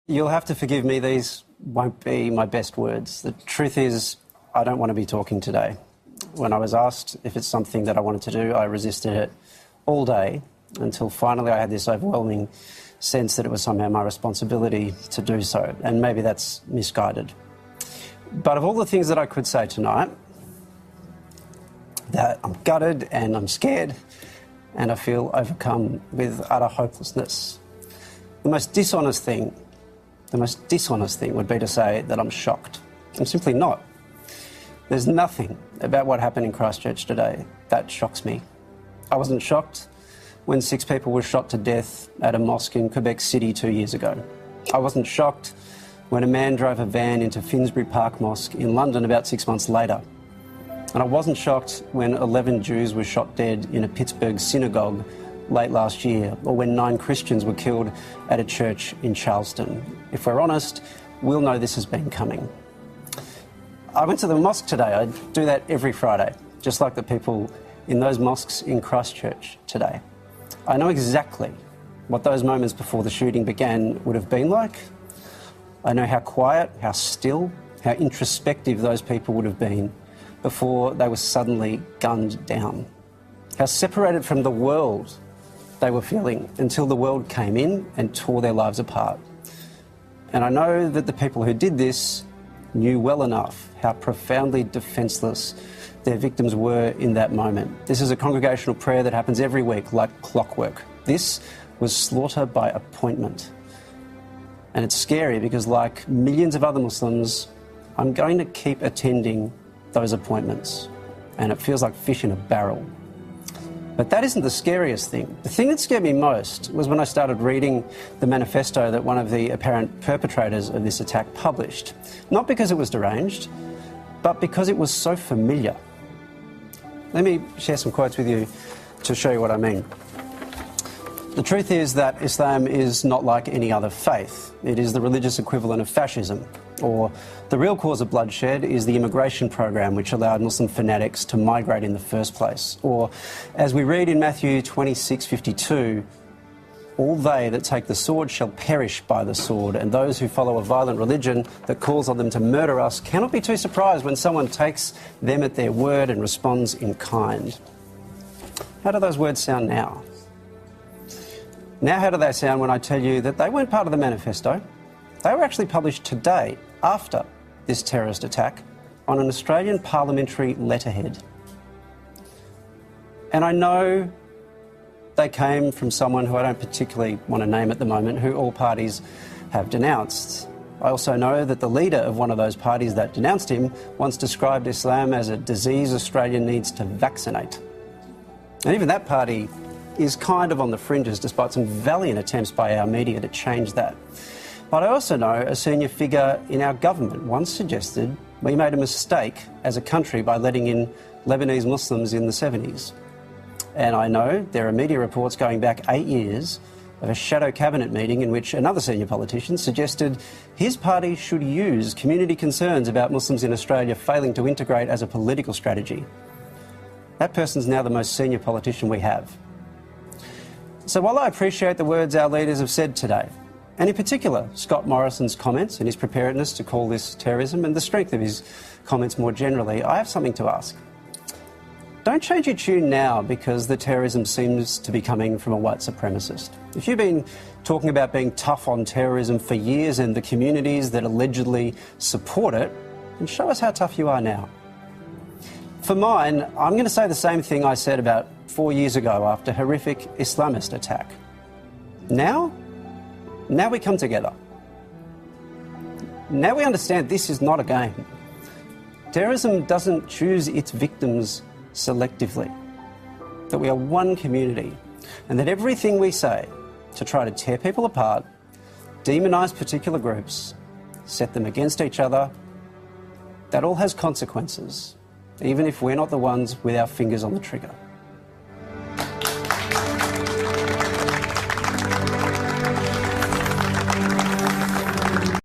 You'll have to forgive me, these won't be my best words. The truth is, I don't want to be talking today. When I was asked if it's something that I wanted to do, I resisted it all day until finally I had this overwhelming sense that it was somehow my responsibility to do so, and maybe that's misguided. But of all the things that I could say tonight, that I'm gutted and I'm scared and I feel overcome with utter hopelessness. The most dishonest thing would be to say that I'm shocked. I'm simply not. There's nothing about what happened in Christchurch today that shocks me. I wasn't shocked when 6 people were shot to death at a mosque in Quebec City 2 years ago. I wasn't shocked when a man drove a van into Finsbury Park Mosque in London about 6 months later. And I wasn't shocked when 11 Jews were shot dead in a Pittsburgh synagogue late last year, or when 9 Christians were killed at a church in Charleston. If we're honest, we'll know this has been coming. I went to the mosque today. I do that every Friday, just like the people in those mosques in Christchurch today. I know exactly what those moments before the shooting began would have been like. I know how quiet, how still, how introspective those people would have been before they were suddenly gunned down. How separated from the world they were feeling until the world came in and tore their lives apart. And I know that the people who did this knew well enough how profoundly defenceless their victims were in that moment. This is a congregational prayer that happens every week like clockwork. This was slaughter by appointment. And it's scary because, like millions of other Muslims, I'm going to keep attending those appointments. And it feels like fish in a barrel. But that isn't the scariest thing. The thing that scared me most was when I started reading the manifesto that one of the apparent perpetrators of this attack published. Not because it was deranged, but because it was so familiar. Let me share some quotes with you to show you what I mean. The truth is that Islam is not like any other faith. It is the religious equivalent of fascism. Or the real cause of bloodshed is the immigration program which allowed Muslim fanatics to migrate in the first place. Or, as we read in Matthew 26:52, all they that take the sword shall perish by the sword, and those who follow a violent religion that calls on them to murder us cannot be too surprised when someone takes them at their word and responds in kind. How do those words sound now? Now how do they sound when I tell you that they weren't part of the manifesto? They were actually published today, after this terrorist attack, on an Australian parliamentary letterhead. And I know they came from someone who I don't particularly want to name at the moment, who all parties have denounced. I also know that the leader of one of those parties that denounced him once described Islam as a disease Australia needs to vaccinate. And even that party is kind of on the fringes, despite some valiant attempts by our media to change that. But I also know a senior figure in our government once suggested we made a mistake as a country by letting in Lebanese Muslims in the 70s. And I know there are media reports going back 8 years of a shadow cabinet meeting in which another senior politician suggested his party should use community concerns about Muslims in Australia failing to integrate as a political strategy. That person's now the most senior politician we have. So while I appreciate the words our leaders have said today, and in particular Scott Morrison's comments and his preparedness to call this terrorism and the strength of his comments more generally, I have something to ask. Don't change your tune now because the terrorism seems to be coming from a white supremacist. If you've been talking about being tough on terrorism for years and the communities that allegedly support it, then show us how tough you are now. For mine, I'm going to say the same thing I said about 4 years ago after a horrific Islamist attack. Now we come together. Now we understand this is not a game. Terrorism doesn't choose its victims selectively. That we are one community, and that everything we say to try to tear people apart, demonise particular groups, set them against each other, that all has consequences, even if we're not the ones with our fingers on the trigger.